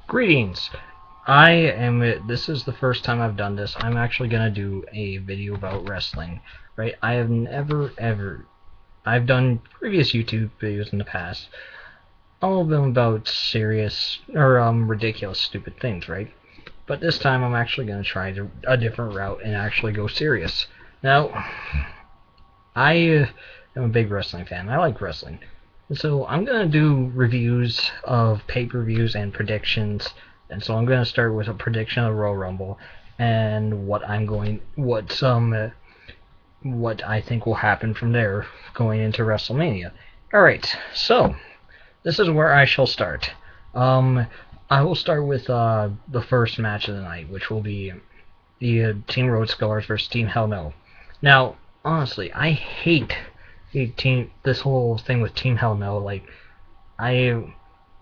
Greetings. This is the first time I've done this. I'm actually gonna do a video about wrestling, right? I have never, ever, I've done previous YouTube videos in the past, all of them about serious, or, ridiculous, stupid things, right? But this time I'm actually gonna try a different route and actually go serious. Now, I am a big wrestling fan. I like wrestling. So I'm going to do reviews of pay-per-views and predictions. And so I'm going to start with a prediction of Royal Rumble and what I think will happen from there going into WrestleMania. Alright, so this is where I shall start. I will start with the first match of the night, which will be the Team Road Scullers versus Team Hell No. Now, honestly, I hate this whole thing with Team Hell No. Like, I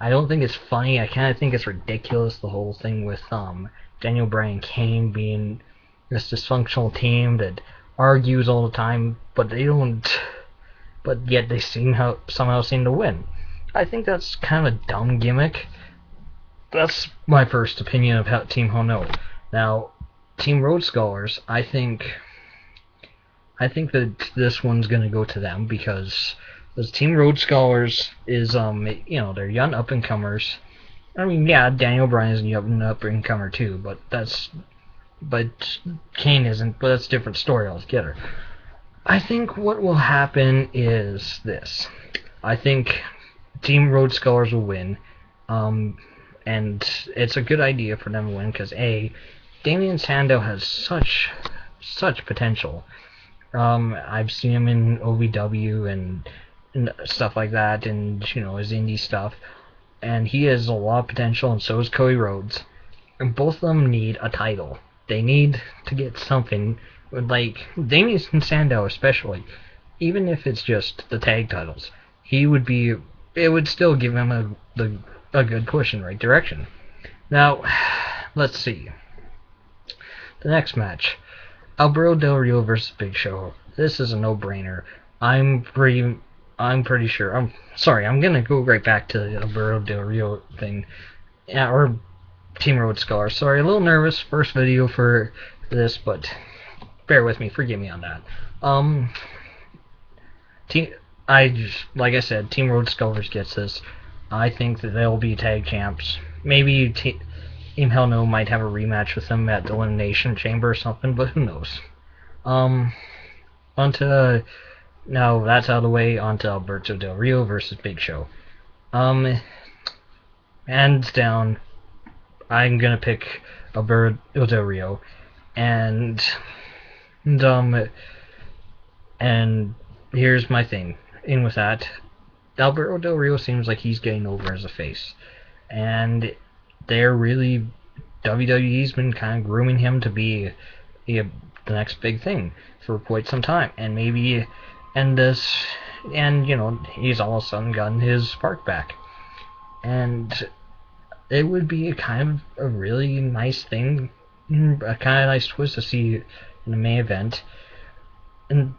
don't think it's funny. I kind of think it's ridiculous, the whole thing with Daniel Bryan Kane being this dysfunctional team that argues all the time, but yet they somehow seem to win. I think that's kind of a dumb gimmick. That's my first opinion of Team Hell No. Now, Team Road Scullers, I think that this one's gonna go to them because the Team Road Scholars is they're young up and comers. I mean, yeah, Daniel Bryan is an up and comer too, but Kane isn't. But that's a different story altogether. I think what will happen is this. I think Team Road Scholars will win, and it's a good idea for them to win because Damien Sandow has such potential. I've seen him in OVW and stuff like that, and his indie stuff, and he has a lot of potential, and so is Cody Rhodes. And both of them need a title. They need to get something, like Damien Sandow especially. Even if it's just the tag titles, it would still give him a good push in the right direction. Now, let's see. The next match. Alberto Del Rio versus Big Show. This is a no-brainer. I'm pretty sure. I'm gonna go right back to the Alberto Del Rio thing. Yeah, or Team Road Scholar. Sorry, a little nervous. First video for this, but bear with me. Forgive me on that. Like I said, Team Road Scholars gets this. I think that they'll be tag champs. Maybe Team Hell No might have a rematch with them at the Elimination Chamber or something, but who knows. Now that's out of the way, onto Alberto Del Rio versus Big Show. Hands down, I'm gonna pick Alberto Del Rio, and here's my thing. In with that, Alberto Del Rio seems like he's getting over as a face, and WWE's been kind of grooming him to be the next big thing for quite some time, and he's all of a sudden gotten his spark back, and it would be a really nice thing, a kind of nice twist to see in the main event, and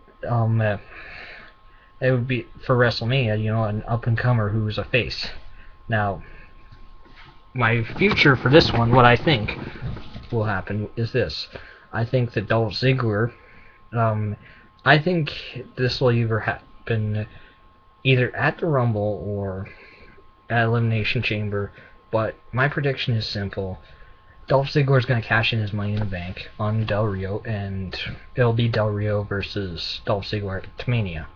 it would be for WrestleMania, an up and comer who's a face. Now, my future for this one, what I think will happen is this. I think that Dolph Ziggler, I think this will either happen either at the Rumble or at Elimination Chamber, but my prediction is simple. Dolph Ziggler is going to cash in his Money in the Bank on Del Rio, and it'll be Del Rio versus Dolph Ziggler at Mania.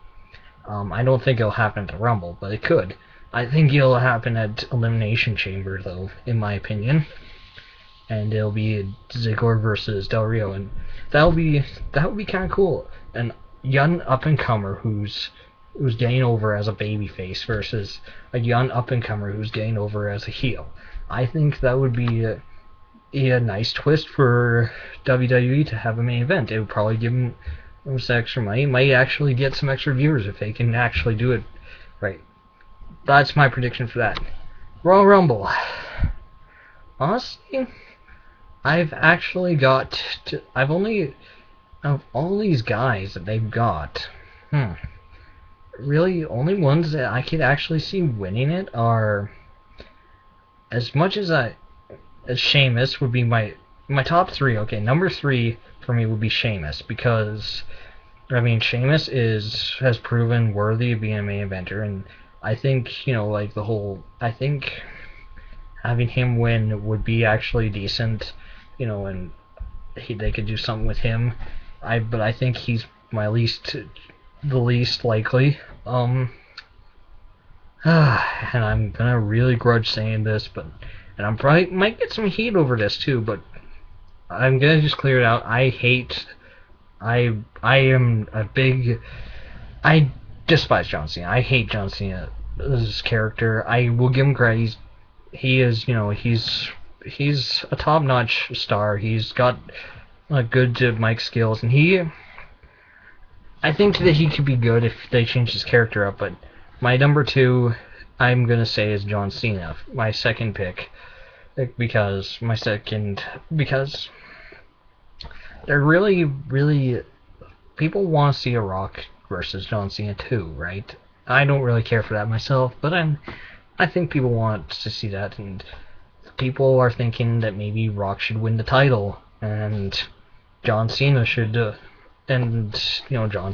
I don't think it'll happen at the Rumble, but it could. I think it'll happen at Elimination Chamber, though, in my opinion. And it'll be Ziggler versus Del Rio, and that would be kind of cool. An young up-and-comer who's getting over as a babyface versus a young up-and-comer who's getting over as a heel. I think that would be a nice twist for WWE to have a main event. It would probably give them some extra money. Might actually get some extra viewers if they can actually do it right. That's my prediction for that. Royal Rumble. Honestly, I've actually got of all these guys that they've got, really only ones that I could actually see winning it are, as much as Sheamus would be my top three. Okay, number three for me would be Sheamus, because I mean Sheamus has proven worthy of being a main eventer, and I think, like I think having him win would be actually decent, and they could do something with him. But I think he's the least likely. And I'm gonna really grudge saying this, and I'm probably might get some heat over this too, but I'm gonna just clear it out. I am a big, I despise John Cena. I hate John Cena's character. I will give him credit. He is, he's a top-notch star. He's got good mic skills, and I think that he could be good if they change his character up. But my number two, I'm gonna say, is John Cena. My second pick, because they're really people want to see a Rock versus John Cena too, right? I don't really care for that myself, but I think people want to see that, and people are thinking that maybe Rock should win the title, and John Cena should, John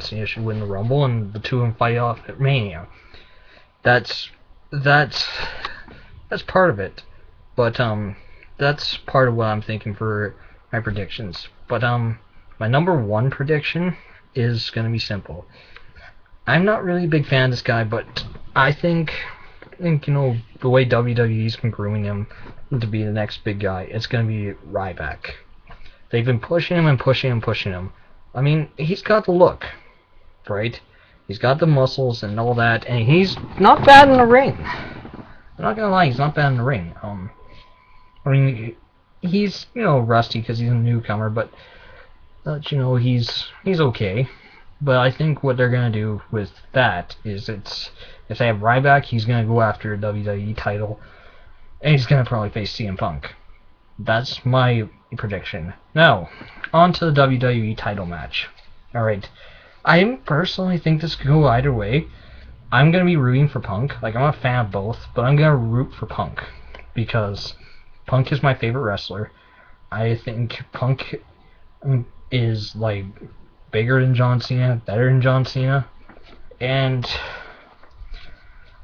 Cena should win the Rumble, and the two of them fight off at Mania. That's part of it, but that's part of what I'm thinking for my predictions. But my number one prediction is gonna be simple. I'm not really a big fan of this guy, but I think the way WWE's been grooming him to be the next big guy, it's gonna be Ryback. They've been pushing him and pushing him and pushing him. I mean, he's got the look, right? He's got the muscles and all that, and he's not bad in the ring. I'm not gonna lie, he's not bad in the ring. I mean, he's rusty because he's a newcomer, but he's okay. But I think what they're gonna do with that is if they have Ryback, he's gonna go after a WWE title, and he's gonna probably face CM Punk. That's my prediction. Now, on to the WWE title match. Alright. I personally think this could go either way. I'm going to be rooting for Punk. Like, I'm a fan of both, but I'm going to root for Punk, because Punk is my favorite wrestler. I think Punk is, bigger than John Cena, better than John Cena, and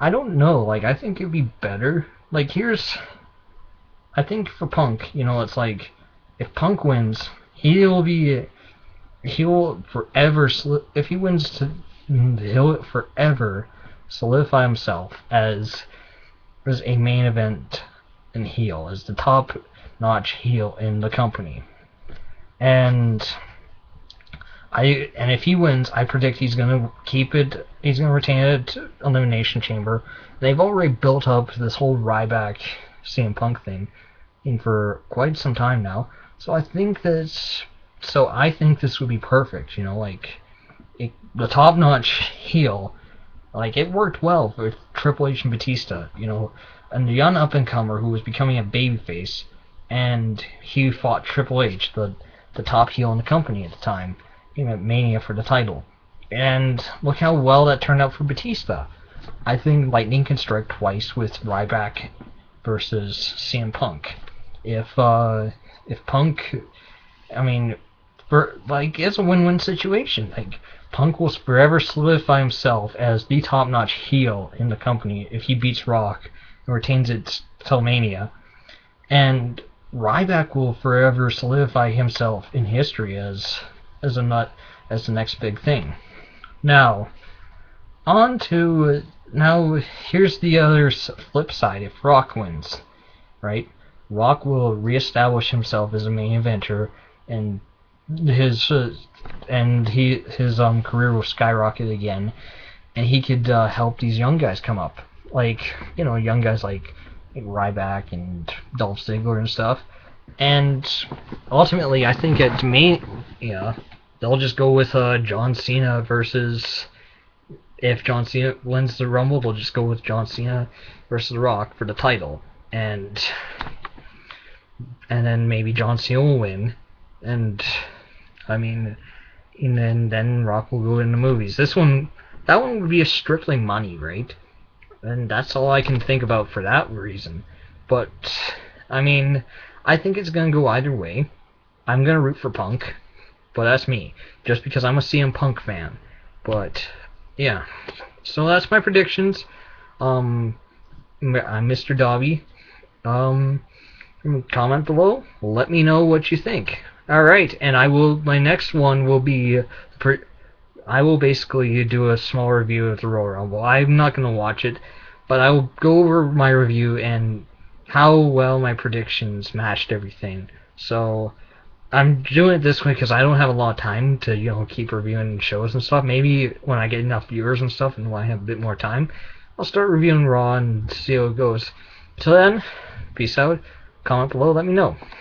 I don't know, I think it'd be better. I think for Punk, it's if Punk wins, he'll forever, if he wins, he'll forever solidify himself as a main event and heel, as the top-notch heel in the company. And if he wins, I predict he's gonna keep it. He's gonna retain it at Elimination Chamber. They've already built up this whole Ryback CM Punk thing for quite some time now. So I think this would be perfect. The top-notch heel. It worked well with Triple H and Batista. And the young up-and-comer who was becoming a babyface, and he fought Triple H, the top heel in the company at the time, at Mania for the title. And look how well that turned out for Batista. I think lightning can strike twice with Ryback versus CM Punk. If Punk, it's a win-win situation. Punk will forever solidify himself as the top-notch heel in the company if he beats Rock and retains it till Mania. And Ryback will forever solidify himself in history as the next big thing. Now, here's the other flip side. If Rock wins, right? Rock will reestablish himself as a main eventer, and his career will skyrocket again, and he could help these young guys come up, young guys like Ryback and Dolph Ziggler and stuff. And ultimately, I think they'll just go with John Cena versus. If John Cena wins the Rumble, they'll just go with John Cena versus The Rock for the title, and then maybe John Cena will win, and then Rock will go in the movies. That one would be a strictly money, right? And that's all I can think about for that reason. But I think it's gonna go either way. I'm gonna root for Punk, but that's me, just because I'm a CM Punk fan. But yeah, so that's my predictions. I'm Mr. Dobby. Um, Comment below. Let me know what you think. All right, and my next one will be. I will basically do a small review of the Royal Rumble. I'm not gonna watch it, but I will go over my review and how well my predictions matched everything. So I'm doing it this way because I don't have a lot of time to keep reviewing shows and stuff. Maybe when I get enough viewers and stuff and when I have a bit more time, I'll start reviewing Raw and see how it goes. Till then, peace out. Comment below. Let me know.